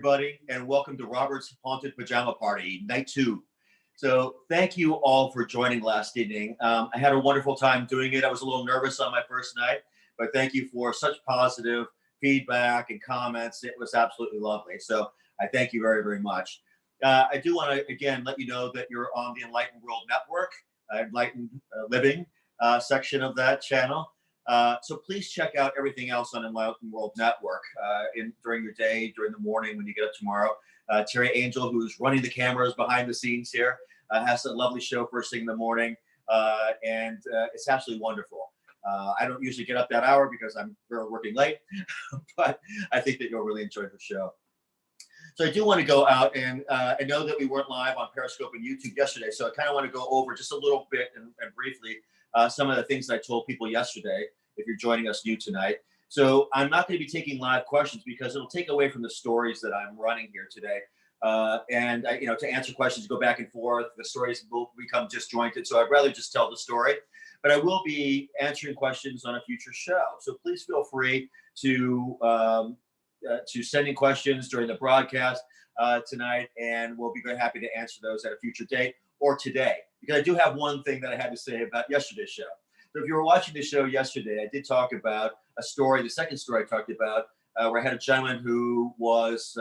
everybody, and welcome to Robert's Haunted Pajama Party, night two. So, thank you all for joining last evening. I had a wonderful time doing it. I was a little nervous on my first night, but thank you for such positive feedback and comments. It was absolutely lovely. So, I thank you very, very much. I do want to again let you know that you're on the Enlightened World Network, Enlightened Living section of that channel. So please check out everything else on Enlightened World Network during your day, during the morning when you get up tomorrow. Teri Angel, who's running the cameras behind the scenes here, has a lovely show first thing in the morning, and it's absolutely wonderful. I don't usually get up that hour because I'm working late, but I think that you'll really enjoy the show. So I do want to go out, and I know that we weren't live on Periscope and YouTube yesterday, so I kind of want to go over just a little bit and briefly some of the things that I told people yesterday, if you're joining us new tonight. So I'm not going to be taking live questions because it'll take away from the stories that I'm running here today. To answer questions, go back and forth, the stories will become disjointed. So I'd rather just tell the story. But I will be answering questions on a future show. So please feel free to send in questions during the broadcast tonight, and we'll be very happy to answer those at a future date or today. Because I do have one thing that I had to say about yesterday's show. So if you were watching the show yesterday, I did talk about a story, the second story I talked about, where I had a gentleman who was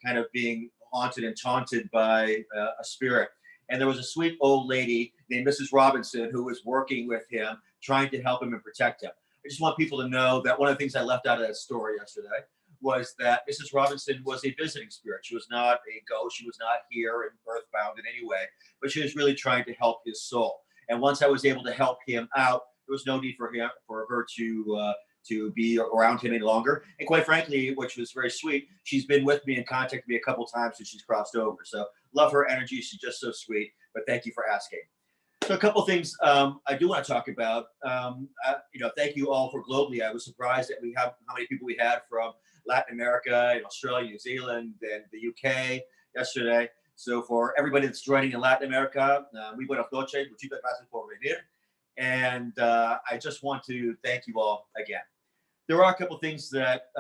kind of being haunted and taunted by a spirit. And there was a sweet old lady named Mrs. Robinson who was working with him, trying to help him and protect him. I just want people to know that one of the things I left out of that story yesterday was that Mrs. Robinson was a visiting spirit. She was not a ghost. She was not here and earthbound in any way, but she was really trying to help his soul. And once I was able to help him out, there was no need for her to be around him any longer. And quite frankly, which was very sweet, she's been with me and contacted me a couple times since she's crossed over. So love her energy. She's just so sweet. But thank you for asking. So a couple things I do want to talk about. Thank you all for globally. I was surprised that we have how many people we had from Latin America and Australia, New Zealand, and the UK yesterday. So for everybody that's joining in Latin America, muy buenas noches, muchas gracias por venir. And I just want to thank you all again. There are a couple things that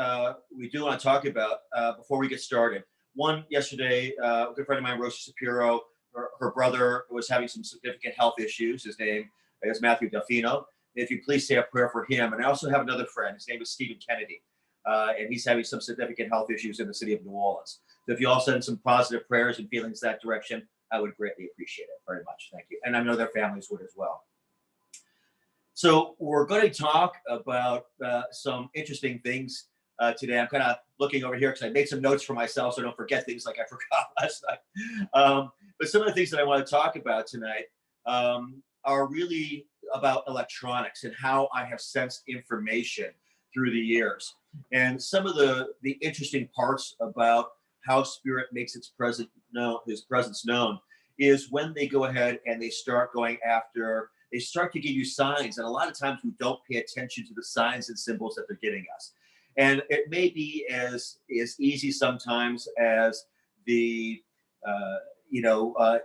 we do want to talk about before we get started. One, yesterday, a good friend of mine, Rosa Shapiro, her brother was having some significant health issues. His name is Matthew Delfino. If you please say a prayer for him. And I also have another friend. His name is Stephen Kennedy. And he's having some significant health issues in the city of New Orleans. So if you all send some positive prayers and feelings that direction, I would greatly appreciate it very much. Thank you. And I know their families would as well. So we're going to talk about some interesting things today. I'm kind of looking over here because I made some notes for myself so I don't forget things like I forgot last night. But some of the things that I want to talk about tonight are really about electronics and how I have sensed information through the years. And some of the interesting parts about how spirit makes its presence known is when they go ahead and they start to give you signs. And a lot of times we don't pay attention to the signs and symbols that they're giving us. And it may be as easy sometimes as the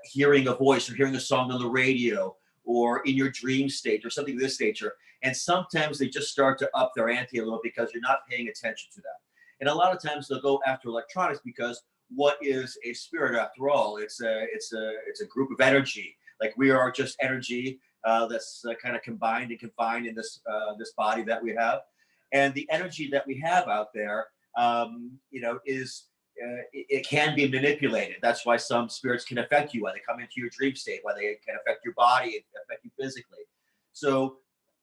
hearing a voice or hearing a song on the radio or in your dream state or something of this nature. And sometimes they just start to up their ante a little because you're not paying attention to them. And a lot of times they'll go after electronics because what is a spirit after all? It's a group of energy. Like we are just energy that's kind of combined and confined in this body that we have. And the energy that we have out there, it can be manipulated. That's why some spirits can affect you, why they come into your dream state, why they can affect your body and affect you physically. So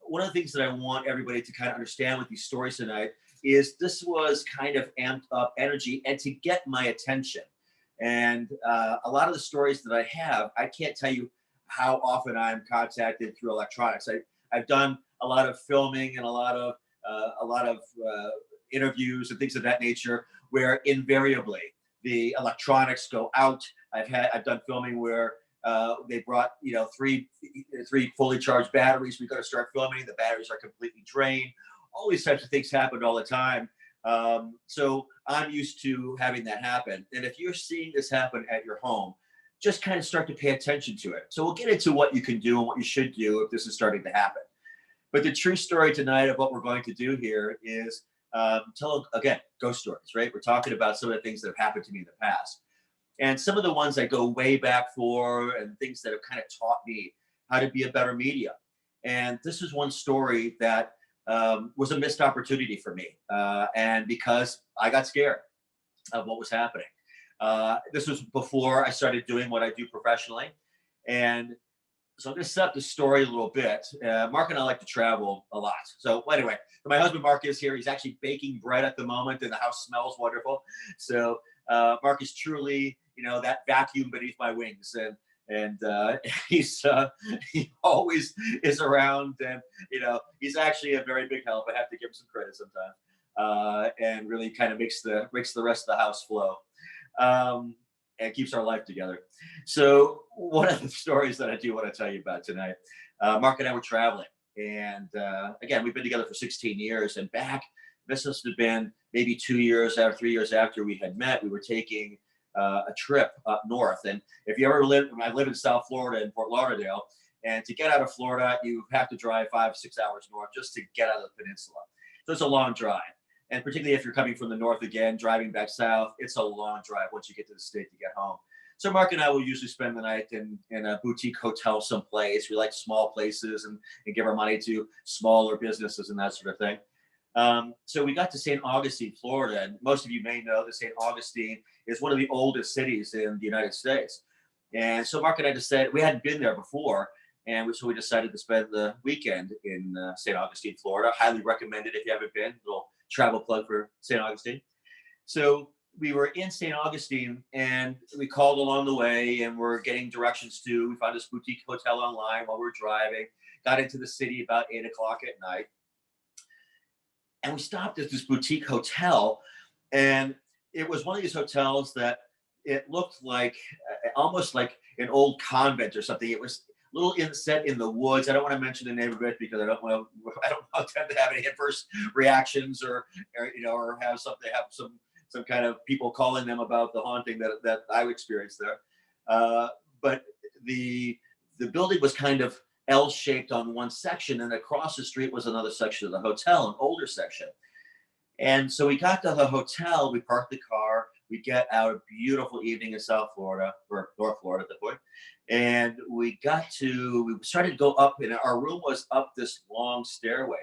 one of the things that I want everybody to kind of understand with these stories tonight is this was kind of amped up energy and to get my attention. And a lot of the stories that I have, I can't tell you how often I'm contacted through electronics. I've done a lot of filming and a lot of interviews and things of that nature where invariably the electronics go out. I've done filming where they brought three fully charged batteries. We got to start filming. The batteries are completely drained. All these types of things happen all the time. So I'm used to having that happen. And if you're seeing this happen at your home, just kind of start to pay attention to it. So we'll get into what you can do and what you should do if this is starting to happen. But the true story tonight of what we're going to do here is tell, again, ghost stories, right? We're talking about some of the things that have happened to me in the past. And some of the ones I go way back for and things that have kind of taught me how to be a better medium. And this is one story that was a missed opportunity for me. And because I got scared of what was happening. This was before I started doing what I do professionally. And so I'm going to set up the story a little bit. Mark and I like to travel a lot. So anyway, my husband Mark is here. He's actually baking bread at the moment, and the house smells wonderful. So Mark is truly, that vacuum beneath my wings, and he always is around, and he's actually a very big help. I have to give him some credit sometimes, and really kind of makes the rest of the house flow. And keeps our life together. So one of the stories that I do want to tell you about tonight, Mark and I were traveling, and again, we've been together for 16 years. And this must have been maybe 3 years after we had met. We were taking a trip up north, and if you ever I live in South Florida in Fort Lauderdale, and to get out of Florida, you have to drive 5-6 hours north just to get out of the peninsula. So it's a long drive. And particularly if you're coming from the north again, driving back south, it's a long drive once you get to the state to get home. So Mark and I will usually spend the night in a boutique hotel someplace. We like small places and give our money to smaller businesses and that sort of thing. So we got to St. Augustine, Florida. And most of you may know that St. Augustine is one of the oldest cities in the United States. And so Mark and I decided, we hadn't been there before. And so we decided to spend the weekend in St. Augustine, Florida. Highly recommended if you haven't been. Little travel plug for St. Augustine. So we were in St. Augustine, and we called along the way, and we're getting directions we found this boutique hotel online while we were driving, got into the city about 8 o'clock at night. And we stopped at this boutique hotel, and it was one of these hotels that it looked like almost like an old convent or something. It was little set in the woods. I don't want to mention the name of it because I don't want them to have any adverse reactions or have some kind of people calling them about the haunting that I experienced there. But the building was kind of L-shaped on one section, and across the street was another section of the hotel, an older section. And so we got to the hotel, we parked the car, we get out, a beautiful evening in South Florida, or North Florida at that point. And we started to go up, and our room was up this long stairway.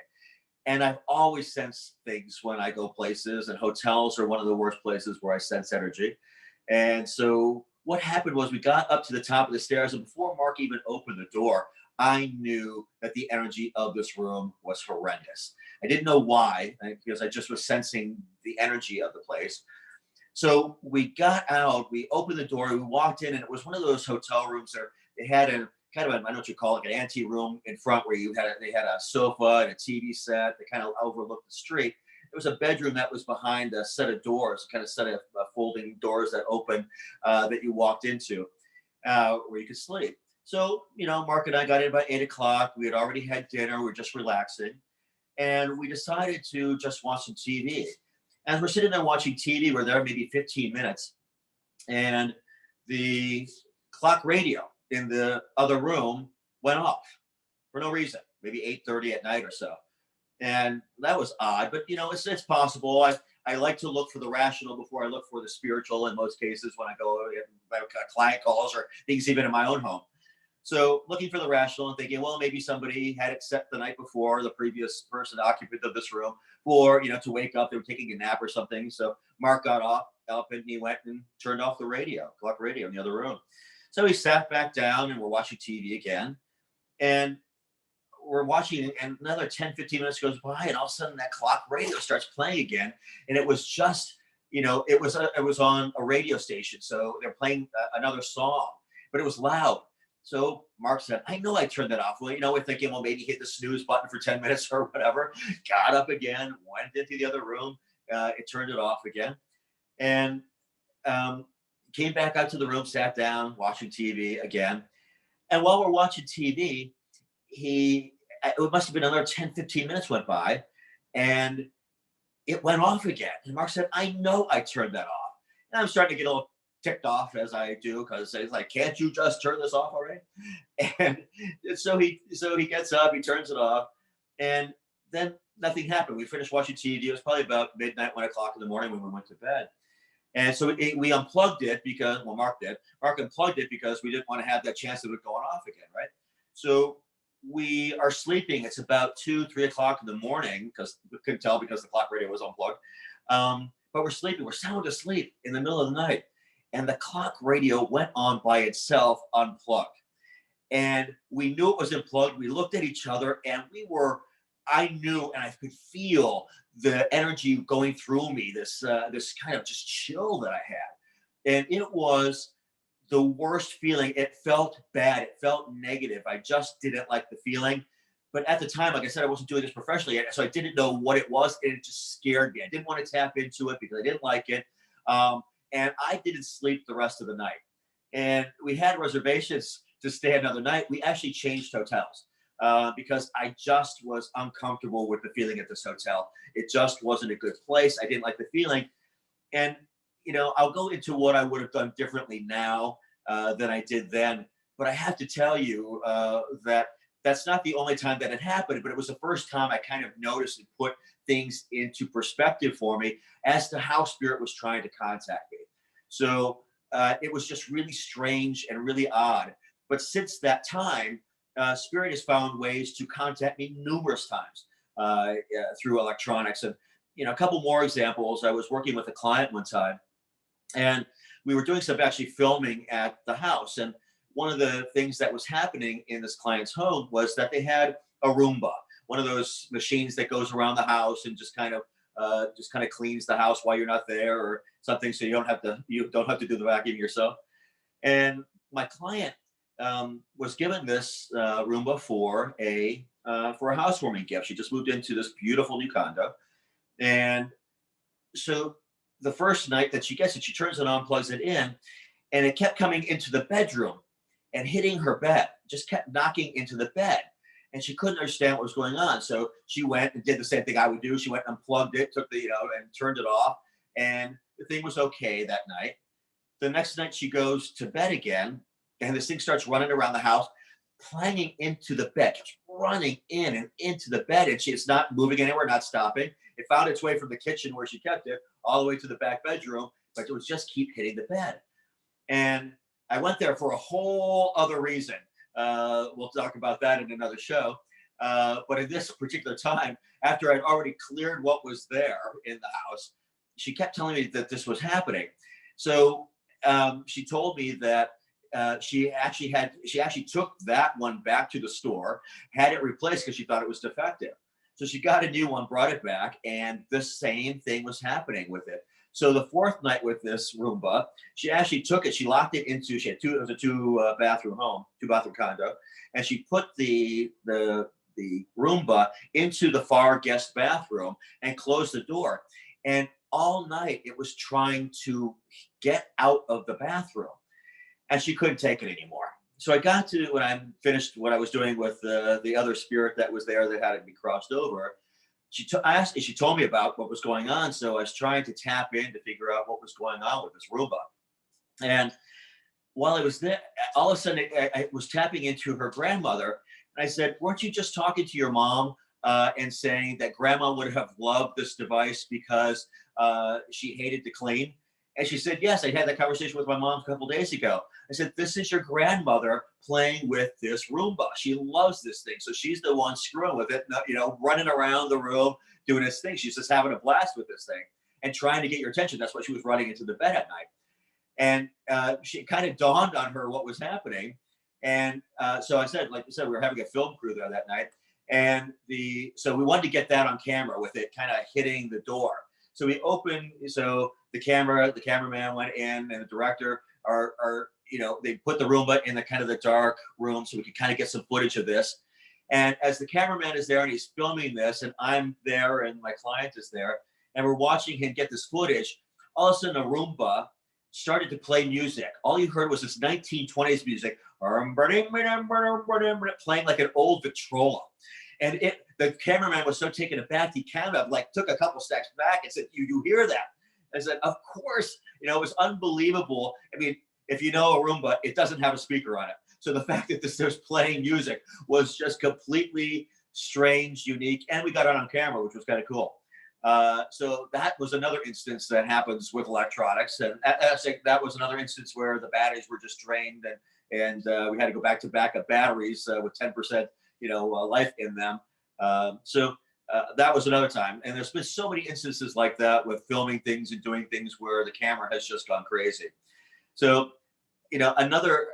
And I've always sensed things when I go places, and hotels are one of the worst places where I sense energy. And so what happened was we got up to the top of the stairs, and before Mark even opened the door, I knew that the energy of this room was horrendous. I didn't know why, because I just was sensing the energy of the place. So we got out, we opened the door, we walked in, and it was one of those hotel rooms that they had a kind of I don't know what you call it, like an ante room in front where they had a sofa and a TV set that kind of overlooked the street. There was a bedroom that was behind a set of doors, kind of set of folding doors that open that you walked into where you could sleep. So, Mark and I got in about 8 o'clock. We had already had dinner. We were just relaxing. And we decided to just watch some TV. As we're sitting there watching TV, we're there maybe 15 minutes. And the clock radio in the other room went off for no reason, maybe 8:30 at night or so. And that was odd, but it's possible. I like to look for the rational before I look for the spiritual in most cases when I go client calls or things even in my own home. So looking for the rational and thinking, well, maybe somebody had it set the night before, the previous person, occupant of this room, or, to wake up, they were taking a nap or something. So Mark got up and he went and turned off the clock radio in the other room. So he sat back down and we're watching TV again. And we're watching, and another 10-15 minutes goes by, and all of a sudden that clock radio starts playing again. And it was just, it was on a radio station. So they're playing another song, but it was loud. So Mark said, I know I turned that off. Well, we're thinking, well, maybe hit the snooze button for 10 minutes or whatever. Got up again, went into the other room. It turned it off again. And came back out to the room, sat down, watching TV again. And while we're watching TV, it must have been another 10-15 minutes went by, and it went off again. And Mark said, I know I turned that off. And I'm starting to get a little ticked off, as I do, because it's like, can't you just turn this off already? And so he gets up, he turns it off, and then nothing happened. We finished watching TV. It was probably about midnight, 1 o'clock in the morning when we went to bed. And so we unplugged it because, well, Mark did. Mark unplugged it because we didn't want to have that chance of it going off again, right? So we are sleeping. It's about 2, 3 o'clock in the morning because we couldn't tell because the clock radio was unplugged. But we're sleeping. We're sound asleep in the middle of the night. And the clock radio went on by itself unplugged. And we knew it was unplugged. We looked at each other and I knew and I could feel the energy going through me, this kind of just chill that I had. And it was the worst feeling. It felt bad. It felt negative. I just didn't like the feeling. But at the time, like I said, I wasn't doing this professionally yet, so I didn't know what it was, and it just scared me. I didn't want to tap into it because I didn't like it. And I didn't sleep the rest of the night. And we had reservations to stay another night. We actually changed hotels because I just was uncomfortable with the feeling at this hotel. It just wasn't a good place. I didn't like the feeling. And, I'll go into what I would have done differently now than I did then. But I have to tell you that that's not the only time that it happened, but it was the first time I kind of noticed and put things into perspective for me as to how spirit was trying to contact me. So it was just really strange and really odd. But since that time, spirit has found ways to contact me numerous times through electronics. And, a couple more examples. I was working with a client one time, and we were doing some actually filming at the house. And one of the things that was happening in this client's home was that they had a Roomba, one of those machines that goes around the house and just kind of cleans the house while you're not there or something, so you don't have to do the vacuum yourself. And my client was given this Roomba for a housewarming gift. She just moved into this beautiful new condo, and so the first night that she gets it, she turns it on, plugs it in, and it kept coming into the bedroom and hitting her bed, just kept knocking into the bed. And she couldn't understand what was going on. So she went and did the same thing I would do. She went and unplugged it, took and turned it off. And the thing was okay that night. The next night she goes to bed again, and this thing starts running around the house, clanging into the bed, just running in and into the bed. And it's not moving anywhere, not stopping. It found its way from the kitchen where she kept it all the way to the back bedroom, but it would just keep hitting the bed. And I went there for a whole other reason. We'll talk about that in another show. But at this particular time, after I'd already cleared what was there in the house, she kept telling me that this was happening. So she told me that she actually took that one back to the store, had it replaced because she thought it was defective. So she got a new one, brought it back, and the same thing was happening with it. So the fourth night with this Roomba, she actually took it. She locked it into. It was a two bathroom condo, and she put the Roomba into the far guest bathroom and closed the door. And all night it was trying to get out of the bathroom, and she couldn't take it anymore. So I got to, when I finished what I was doing with the other spirit that was there that had to be crossed over, she told me about what was going on. So I was trying to tap in to figure out what was going on with this Roomba. And while I was there, all of a sudden I was tapping into her grandmother. And I said, weren't you just talking to your mom and saying that grandma would have loved this device because she hated to clean? And she said, yes, I had that conversation with my mom a couple days ago. I said, this is your grandmother playing with this Roomba. She loves this thing. So she's the one screwing with it, running around the room, doing this thing. She's just having a blast with this thing and trying to get your attention. That's why she was running into the bed at night. And she kind of dawned on her what was happening. And so I said, like I said, we were having a film crew there that night. And so we wanted to get that on camera with it kind of hitting the door. So we opened, so the cameraman went in, and the director they put the Roomba in the kind of the dark room so we could kind of get some footage of this. And as the cameraman is there and he's filming this, and I'm there and my client is there, and we're watching him get this footage, all of a sudden a Roomba started to play music. All you heard was this 1920s music, playing like an old Victrola. And the cameraman was so taken aback, he kind of took a couple steps back and said, you hear that? I said, of course. It was unbelievable. I mean, if you know a Roomba, it doesn't have a speaker on it. So the fact that this was playing music was just completely strange, unique, and we got it on camera, which was kind of cool. So that was another instance that happens with electronics, and that was another instance where the batteries were just drained, and we had to go back to backup batteries with 10%, life in them. That was another time, and there's been so many instances like that with filming things and doing things where the camera has just gone crazy. So, another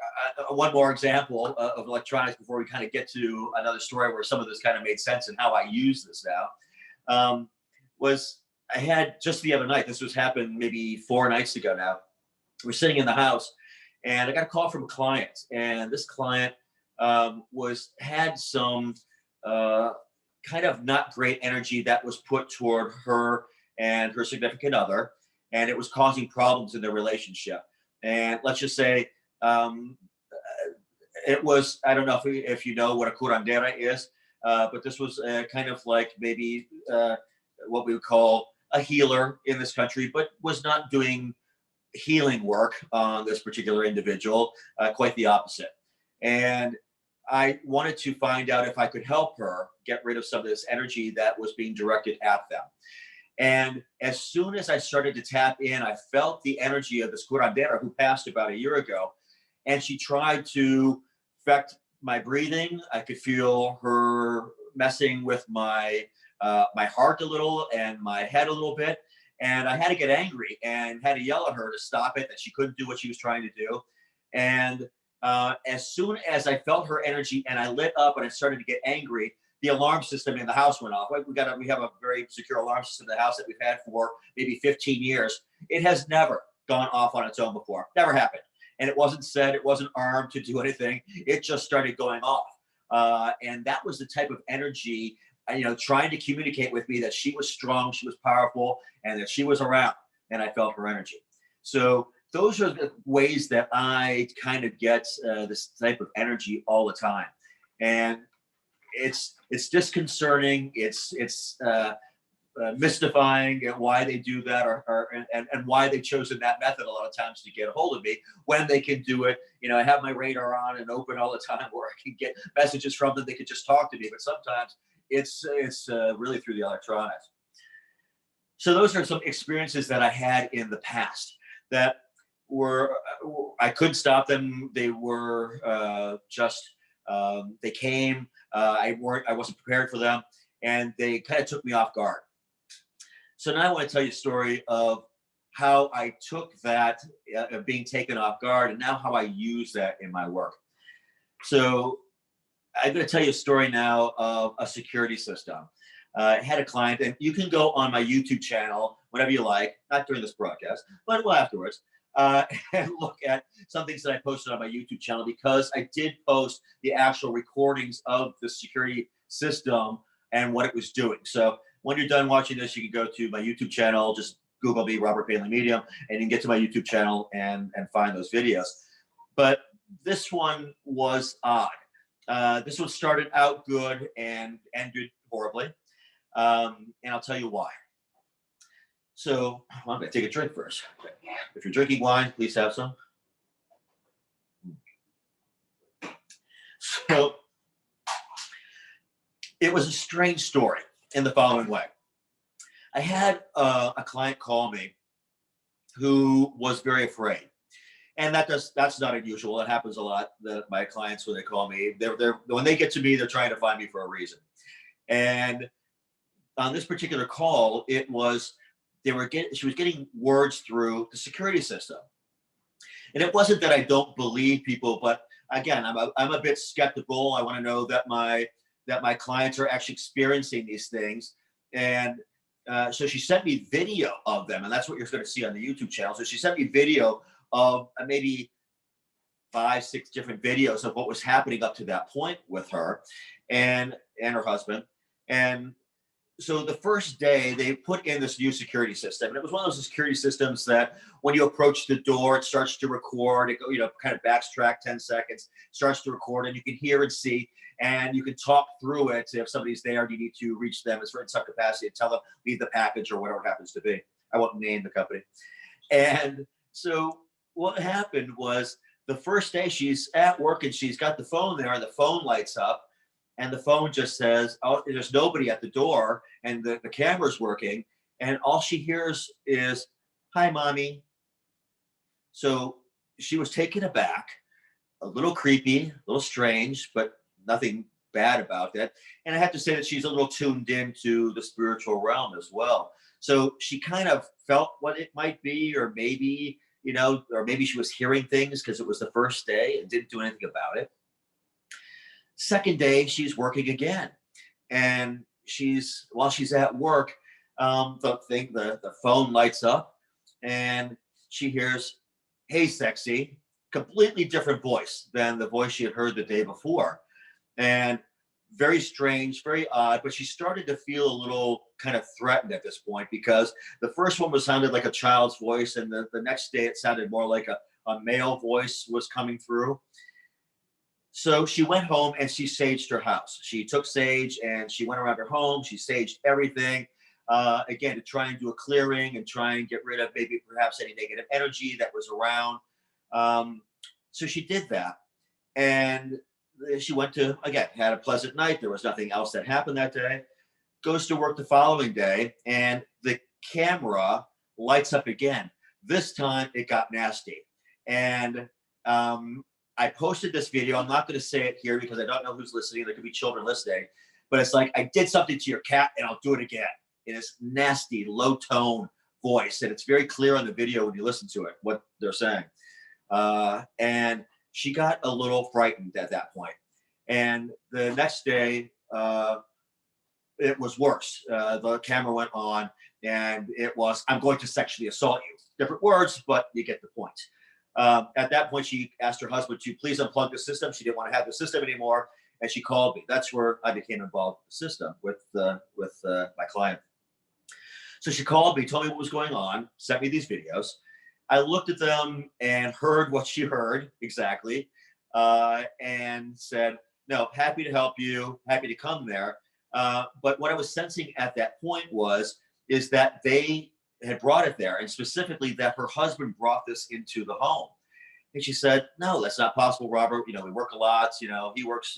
one more example of electronics before we kind of get to another story where some of this kind of made sense and how I use this now. Was I had just the other night, this was happened maybe 4 nights ago now. We're sitting in the house and I got a call from a client, and this client had some kind of not great energy that was put toward her and her significant other, and it was causing problems in their relationship. And let's just say it was, I don't know if you know what a curandera is, but this was kind of like maybe what we would call a healer in this country, but was not doing healing work on this particular individual, quite the opposite. And I wanted to find out if I could help her get rid of some of this energy that was being directed at them. And as soon as I started to tap in, I felt the energy of this curandera who passed about a year ago. And she tried to affect my breathing. I could feel her messing with my heart a little and my head a little bit. And I had to get angry and had to yell at her to stop it, that she couldn't do what she was trying to do. And as soon as I felt her energy and I lit up and I started to get angry, the alarm system in the house went off. We have a very secure alarm system in the house that we've had for maybe 15 years. It has never gone off on its own before. Never happened. And it wasn't said, it wasn't armed to do anything. It just started going off. And that was the type of energy, trying to communicate with me that she was strong, she was powerful, and that she was around, and I felt her energy. So those are the ways that I kind of get this type of energy all the time. And it's disconcerting. It's mystifying why they do that, and why they've chosen that method a lot of times to get a hold of me when they can do it. I have my radar on and open all the time where I can get messages from them. They can just talk to me, but sometimes it's really through the electronics. So those are some experiences that I had in the past that were, I couldn't stop them. They were they came. I wasn't prepared for them, and they kind of took me off guard. So now I want to tell you a story of how I took that being taken off guard, and now how I use that in my work. So I'm going to tell you a story now of a security system. I had a client, and you can go on my YouTube channel whenever you like, not during this broadcast, but afterwards, and look at some things that I posted on my YouTube channel, because I did post the actual recordings of the security system and what it was doing. So when you're done watching this, you can go to my YouTube channel, just Google me, Robert Painley Medium, and you can get to my YouTube channel and find those videos. But this one was odd. This one started out good and ended horribly. And I'll tell you why. So I'm going to take a drink first. If you're drinking wine, please have some. So it was a strange story in the following way. I had a client call me who was very afraid. And that's not unusual. It happens a lot. My clients, when they call me, when they get to me, they're trying to find me for a reason. And on this particular call, it was she was getting words through the security system. And it wasn't that I don't believe people, but again, I'm a bit skeptical. I want to know that my clients are actually experiencing these things. And so she sent me video of them, and that's what you're going to see on the YouTube channel. So she sent me video of maybe 5-6 different videos of what was happening up to that point with her and her husband. And so the first day they put in this new security system, and it was one of those security systems that when you approach the door, it starts to record. It kind of backtrack 10 seconds, starts to record, and you can hear and see, and you can talk through it. If somebody's there and you need to reach them in some capacity and tell them, leave the package or whatever it happens to be. I won't name the company. And so what happened was the first day she's at work and she's got the phone there and the phone lights up. and the phone just says, oh, there's nobody at the door, and the camera's working, and all she hears is, "Hi, mommy." So she was taken aback, a little creepy, a little strange, but nothing bad about that. And I have to say that she's a little tuned into the spiritual realm as well. So she kind of felt what it might be, or maybe, or maybe she was hearing things because it was the first day and didn't do anything about it. Second day, she's working again. And while she's at work, the phone lights up and she hears, "Hey, sexy." Completely different voice than the voice she had heard the day before. And very strange, very odd, but she started to feel a little kind of threatened at this point, because the first one sounded like a child's voice, and the next day it sounded more like a male voice was coming through. So she went home and she saged her house. She took sage and she went around her home. She saged everything, again, to try and do a clearing and try and get rid of maybe perhaps any negative energy that was around. So she did that. And she went to, again, had a pleasant night. There was nothing else that happened that day. Goes to work the following day, and the camera lights up again. This time it got nasty. And I posted this video. I'm not going to say it here because I don't know who's listening. There could be children listening. But it's like, "I did something to your cat and I'll do it again," in this nasty, low tone voice. And it's very clear on the video when you listen to it, what they're saying. And she got a little frightened at that point. And the next day, it was worse. The camera went on and it was, "I'm going to sexually assault you." Different words, but you get the point. At that point, she asked her husband to please unplug the system. She didn't want to have the system anymore. And she called me. That's where I became involved with the system with my client. So she called me, told me what was going on, sent me these videos. I looked at them and heard what she heard exactly, and said, "No, happy to help you, happy to come there." But what I was sensing at that point is that they had brought it there, and specifically that her husband brought this into the home. And she said, "No, that's not possible, Robert. We work a lot. He works,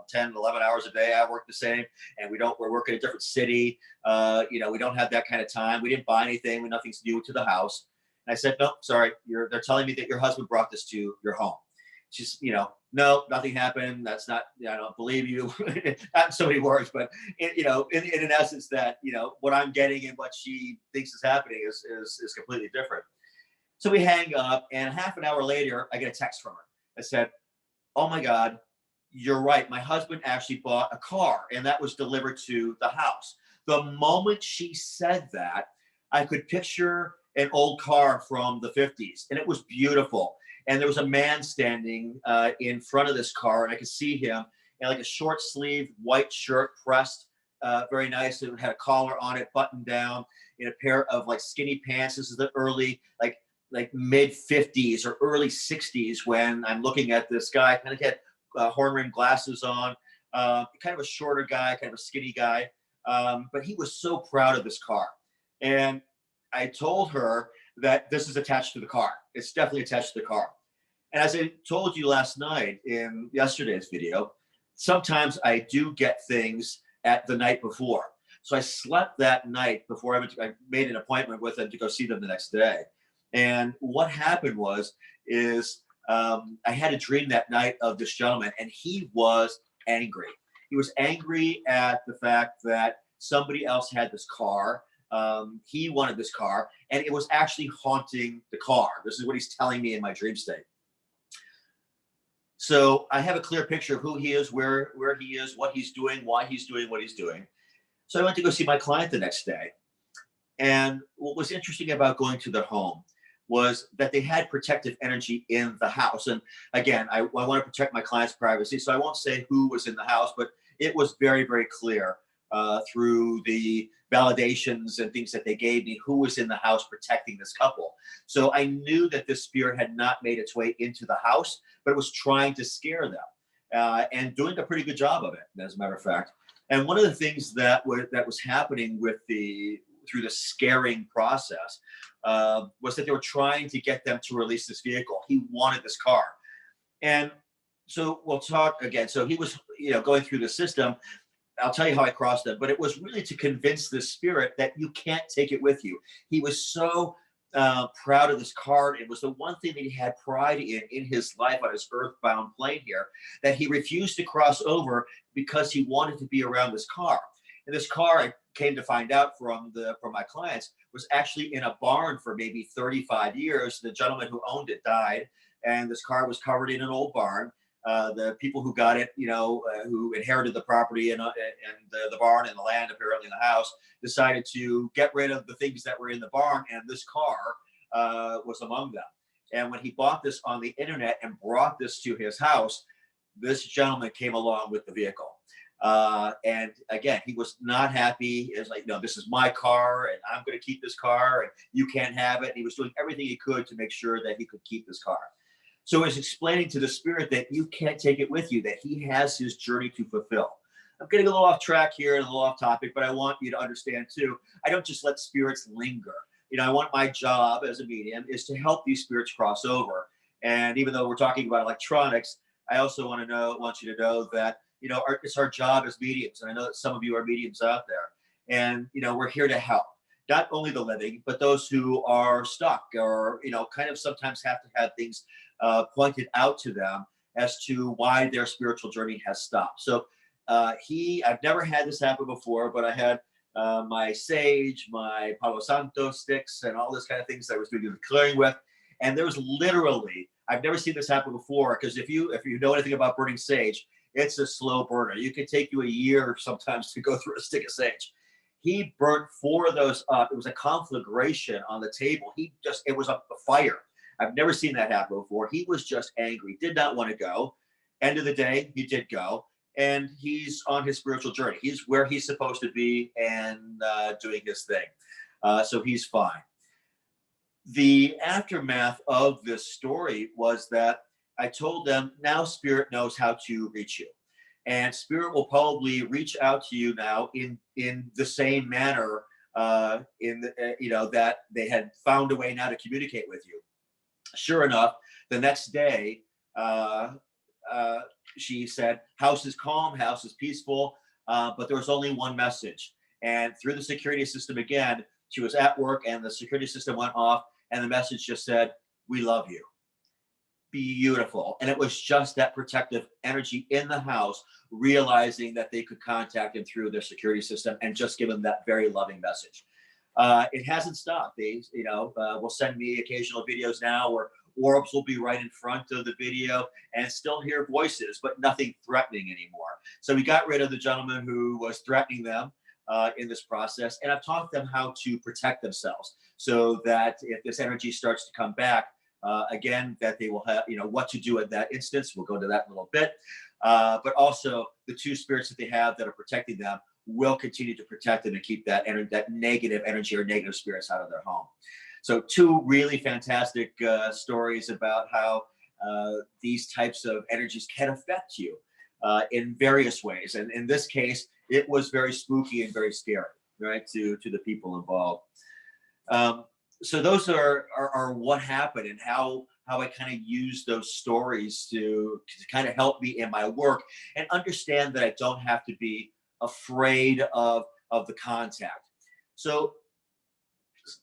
10, 11 hours a day. I work the same, and we're working in a different city. We don't have that kind of time. We didn't buy anything. We nothing to do to the house." And I said, "No, sorry. They're telling me that your husband brought this to your home." She's, "No, nothing happened. That's not, I don't believe you." Not in so many words, but in an essence that, what I'm getting and what she thinks is happening is completely different. So we hang up, and half an hour later, I get a text from her. I said, "Oh my God, you're right. My husband actually bought a car, and that was delivered to the house." The moment she said that, I could picture an old car from the 50s, and it was beautiful. And there was a man standing in front of this car, and I could see him in like a short sleeve white shirt, pressed very nice. It had a collar on it, buttoned down, in a pair of like skinny pants. This is the early, like mid 50s or early 60s when I'm looking at this guy. Kind of had horn rimmed glasses on, kind of a shorter guy, kind of a skinny guy. But he was so proud of this car. And I told her that this is attached to the car. It's definitely attached to the car. And as I told you last night in yesterday's video, sometimes I do get things at the night before. So I slept that night before I made an appointment with them to go see them the next day. And what happened is I had a dream that night of this gentleman, and he was angry. He was angry at the fact that somebody else had this car. He wanted this car, and it was actually haunting the car. This is what he's telling me in my dream state. So I have a clear picture of who he is, where he is, what he's doing, why he's doing what he's doing. So I went to go see my client the next day. And what was interesting about going to their home was that they had protective energy in the house. And again, I want to protect my client's privacy, so I won't say who was in the house, but it was very, very clear through the validations and things that they gave me who was in the house protecting this couple. So I knew that this spirit had not made its way into the house, but it was trying to scare them and doing a pretty good job of it, as a matter of fact. And one of the things that was happening through the scaring process was that they were trying to get them to release this vehicle. He wanted this car. And So we'll talk again. So he was, going through the system. I'll tell you how I crossed them, but it was really to convince the spirit that you can't take it with you. He was so proud of this card. It was the one thing that he had pride in his life on his earthbound plane here, that he refused to cross over because he wanted to be around this car. And this car, I came to find out from my clients, was actually in a barn for maybe 35 years. The gentleman who owned it died, and this car was covered in an old barn. The people who got it, who inherited the property and the barn and the land, apparently in the house, decided to get rid of the things that were in the barn, and this car was among them. And when he bought this on the internet and brought this to his house, this gentleman came along with the vehicle. And again, he was not happy. It was like, no, this is my car, and I'm going to keep this car, and you can't have it. And he was doing everything he could to make sure that he could keep this car. So he's explaining to the spirit that you can't take it with you, that he has his journey to fulfill. I'm getting a little off track here and a little off topic, but I want you to understand too, I don't just let spirits linger. I want my job as a medium is to help these spirits cross over. And even though we're talking about electronics, I also want you to know that, it's our job as mediums. And I know that some of you are mediums out there, and, we're here to help. Not only the living, but those who are stuck or, kind of sometimes have to have things pointed out to them as to why their spiritual journey has stopped. So I've never had this happen before, but I had my sage, my Palo Santo sticks, and all this kind of things that I was doing the clearing with. And there was literally, I've never seen this happen before, because if you know anything about burning sage, it's a slow burner. You can take you a year sometimes to go through a stick of sage. He burnt 4 of those up. It was a conflagration on the table. It was a fire. I've never seen that happen before. He was just angry, did not want to go. End of the day, he did go, and he's on his spiritual journey. He's where he's supposed to be and doing his thing. So he's fine. The aftermath of this story was that I told them, now Spirit knows how to reach you. And Spirit will probably reach out to you now in the same manner, that they had found a way now to communicate with you. Sure enough, the next day, she said, house is calm, house is peaceful, but there was only one message. And through the security system again, she was at work and the security system went off, and the message just said, we love you. Beautiful. And it was just that protective energy in the house, realizing that they could contact him through their security system and just give him that very loving message. It hasn't stopped. They, will send me occasional videos now where orbs will be right in front of the video and still hear voices, but nothing threatening anymore. So we got rid of the gentleman who was threatening them in this process. And I've taught them how to protect themselves so that if this energy starts to come back, again, that they will have, what to do in that instance. We'll go into that in a little bit. But also the 2 spirits that they have that are protecting them will continue to protect them and keep that negative energy or negative spirits out of their home. So 2 really fantastic stories about how these types of energies can affect you in various ways. And in this case, it was very spooky and very scary, right, to the people involved. So those are what happened, and how I kind of use those stories to kind of help me in my work and understand that I don't have to be afraid of the contact. So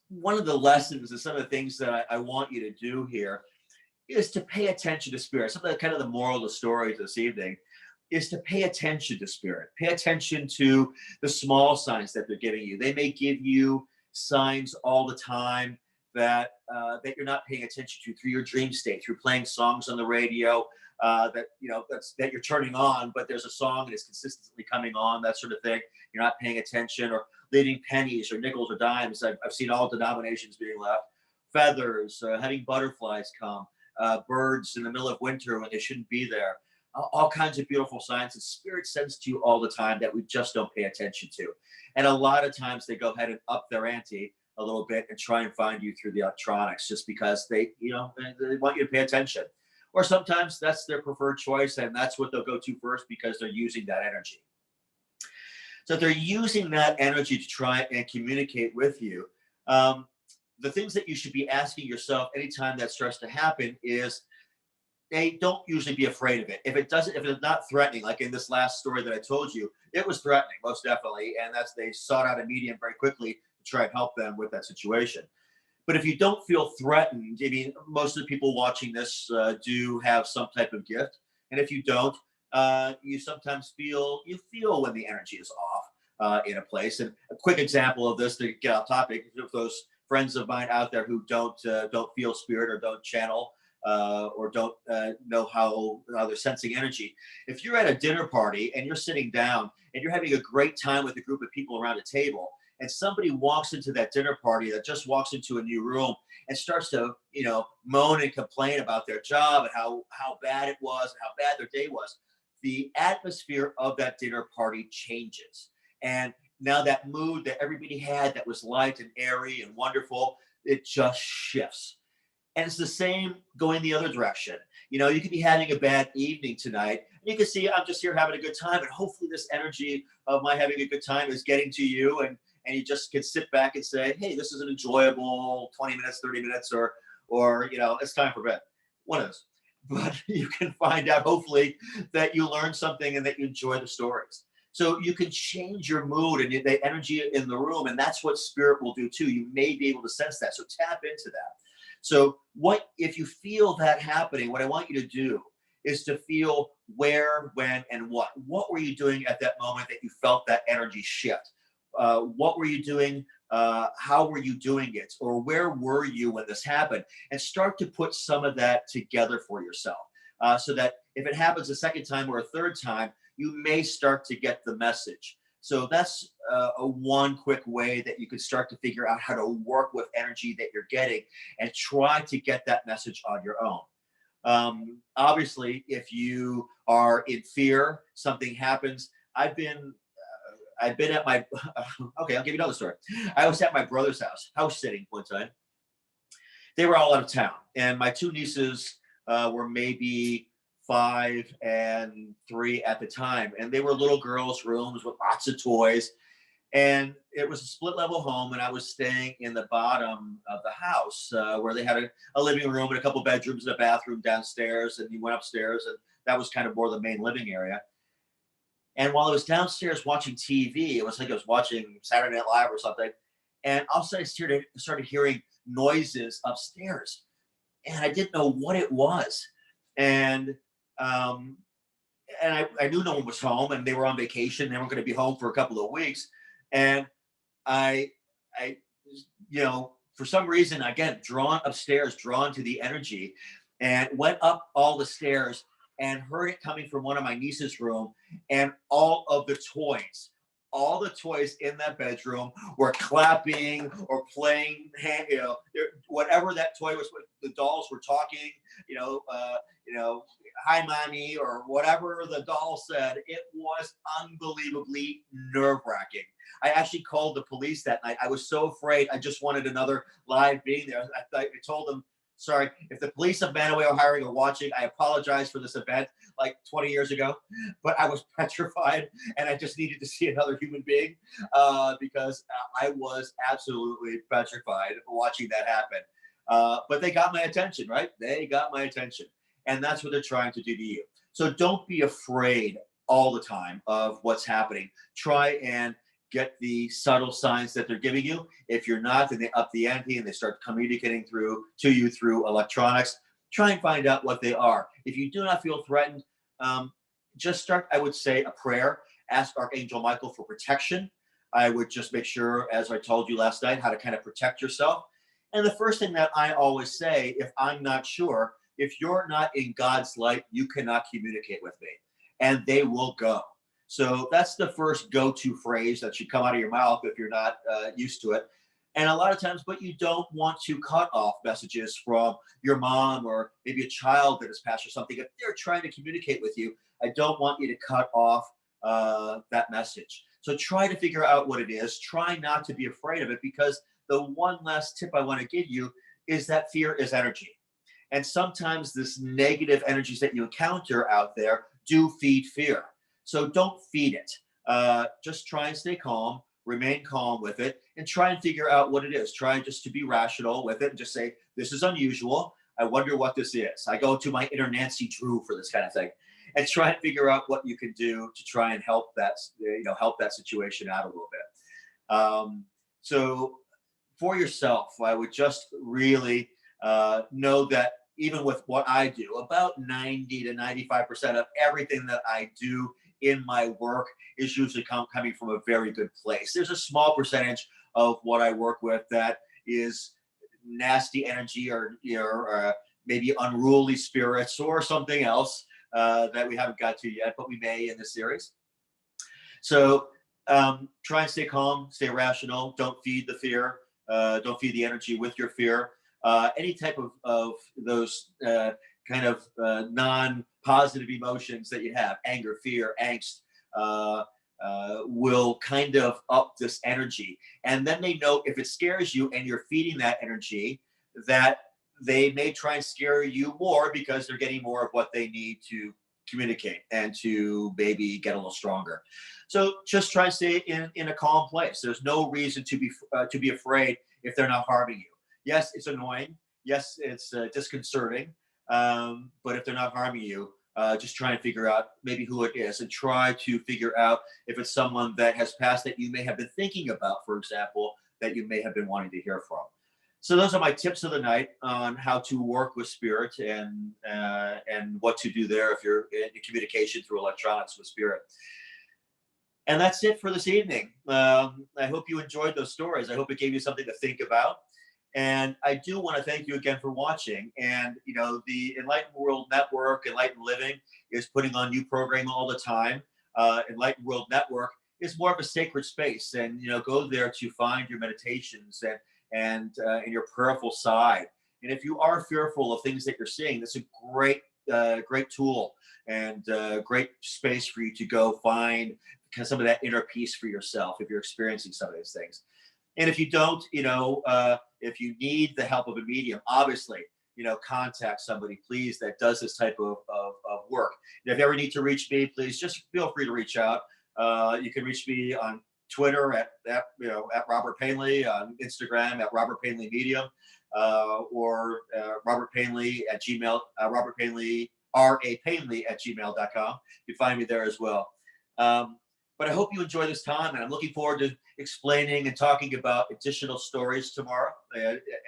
one of the lessons and some of the things that I want you to do here is to pay attention to spirit. Some of the kind of the moral of the story this evening is to pay attention to spirit. Pay attention to the small signs that they're giving you. They may give you signs all the time that you're not paying attention to through your dream state, through playing songs on the radio that you're turning on, but there's a song that is consistently coming on, that sort of thing. You're not paying attention, or leaving pennies or nickels or dimes. I've seen all denominations being left. Feathers, having butterflies come, birds in the middle of winter when they shouldn't be there. All kinds of beautiful signs that spirit sends to you all the time that we just don't pay attention to. And a lot of times they go ahead and up their ante a little bit and try and find you through the electronics just because they want you to pay attention. Or sometimes that's their preferred choice and that's what they'll go to first because they're using that energy. So if they're using that energy to try and communicate with you, the things that you should be asking yourself anytime that starts to happen is A, don't usually be afraid of it. If it's not threatening, like in this last story that I told you, it was threatening, most definitely. And they sought out a medium very quickly to try and help them with that situation. But if you don't feel threatened, I mean, most of the people watching this do have some type of gift. And if you don't, you sometimes you feel when the energy is off in a place. And a quick example of this to get off topic, if those friends of mine out there who don't feel spirit or don't channel or don't know how they're sensing energy. If you're at a dinner party and you're sitting down and you're having a great time with a group of people around a table, and somebody walks into that dinner party that just walks into a new room and starts to, moan and complain about their job and how bad it was and how bad their day was, the atmosphere of that dinner party changes. And now that mood that everybody had that was light and airy and wonderful, it just shifts. And it's the same going the other direction. You could be having a bad evening tonight. And you can see I'm just here having a good time. And hopefully this energy of my having a good time is getting to you. And you just can sit back and say, hey, this is an enjoyable 20 minutes, 30 minutes, or it's time for bed. One of those. But you can find out, hopefully, that you learn something and that you enjoy the stories. So you can change your mood and the energy in the room. And that's what spirit will do too. You may be able to sense that. So tap into that. So if you feel that happening, what I want you to do is to feel where, when, and what. What were you doing at that moment that you felt that energy shift? What were you doing? How were you doing it? Or where were you when this happened? And start to put some of that together for yourself so that if it happens a second time or a third time, you may start to get the message. So that's one quick way that you could start to figure out how to work with energy that you're getting and try to get that message on your own. Obviously, if you are in fear, something happens. I've been at my, okay, I'll give you another story. I was at my brother's house sitting one time. They were all out of town. And my two nieces were maybe 5 and 3 at the time. And they were little girls' rooms with lots of toys. And it was a split level home. And I was staying in the bottom of the house where they had a living room and a couple bedrooms and a bathroom downstairs. And you went upstairs. And that was kind of more the main living area. And while I was downstairs watching TV, it was like I was watching Saturday Night Live or something. And all of a sudden I started hearing noises upstairs. And I didn't know what it was. And I knew no one was home and they were on vacation. They weren't going to be home for a couple of weeks. And I, for some reason, again, drawn upstairs, drawn to the energy, and went up all the stairs and heard it coming from one of my niece's room, and all the toys in that bedroom were clapping or playing, whatever that toy was. The dolls were talking, hi mommy, or whatever the doll said. It was unbelievably nerve-wracking. I actually called the police that night. I was so afraid. I just wanted another live being there. I told them, sorry, if the police of Manaway, Ohio are watching, I apologize for this event like 20 years ago, but I was petrified and I just needed to see another human being because I was absolutely petrified watching that happen. But they got my attention, right? They got my attention. And that's what they're trying to do to you. So don't be afraid all the time of what's happening. Try and get the subtle signs that they're giving you. If you're not, then they up the ante and they start communicating to you through electronics. Try and find out what they are. If you do not feel threatened, just start, I would say, a prayer. Ask Archangel Michael for protection. I would just make sure, as I told you last night, how to kind of protect yourself. And the first thing that I always say, if I'm not sure, if you're not in God's light, you cannot communicate with me. And they will go. So that's the first go-to phrase that should come out of your mouth if you're not used to it. And a lot of times, but you don't want to cut off messages from your mom or maybe a child that has passed or something. If they're trying to communicate with you, I don't want you to cut off that message. So try to figure out what it is. Try not to be afraid of it, because the one last tip I want to give you is that fear is energy. And sometimes this negative energies that you encounter out there do feed fear. So don't feed it. Just try and stay calm, remain calm with it, and try and figure out what it is. Try just to be rational with it and just say, this is unusual. I wonder what this is. I go to my inner Nancy Drew for this kind of thing, and try and figure out what you can do to try and help that situation out a little bit. So for yourself, I would just really know that even with what I do, about 90 to 95% of everything that I do in my work is usually coming from a very good place. There's a small percentage of what I work with that is nasty energy, or maybe unruly spirits or something else that we haven't got to yet, but we may in this series. So try and stay calm, stay rational. Don't feed the fear. Don't feed the energy with your fear. Any type of those kind of non-positive emotions that you have, anger, fear, angst, will kind of up this energy. And then they know if it scares you and you're feeding that energy, that they may try and scare you more because they're getting more of what they need to communicate and to maybe get a little stronger. So just try and stay in a calm place. There's no reason to be afraid if they're not harming you. Yes, it's annoying. Yes, it's disconcerting. But if they're not harming you, just try and figure out maybe who it is, and try to figure out if it's someone that has passed that you may have been thinking about, for example, that you may have been wanting to hear from. So those are my tips of the night on how to work with spirit, and what to do there if you're in communication through electronics with spirit. And that's it for this evening. I hope you enjoyed those stories. I hope it gave you something to think about. And I do want to thank you again for watching. And, the Enlightened World Network, Enlightened Living, is putting on new programming all the time. Enlightened World Network is more of a sacred space. And, go there to find your meditations and your prayerful side. And if you are fearful of things that you're seeing, that's a great tool, and great space for you to go find some of that inner peace for yourself if you're experiencing some of these things. And if you don't, if you need the help of a medium, obviously, contact somebody, please, that does this type of work. And if you ever need to reach me, please just feel free to reach out. You can reach me on Twitter at Robert Painley, on Instagram at Robert Painley Medium, or Robert Painley at Gmail, Robert Painley, Painley at gmail.com. You can find me there as well. But I hope you enjoy this time, and I'm looking forward to explaining and talking about additional stories tomorrow,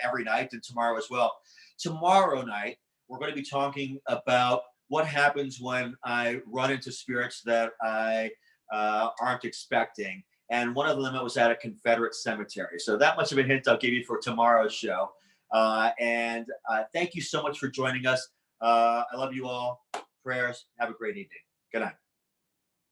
every night, and tomorrow as well. Tomorrow night, we're going to be talking about what happens when I run into spirits that I aren't expecting. And one of them was at a Confederate cemetery. So that much of a hint I'll give you for tomorrow's show. And thank you so much for joining us. I love you all. Prayers. Have a great evening. Good night.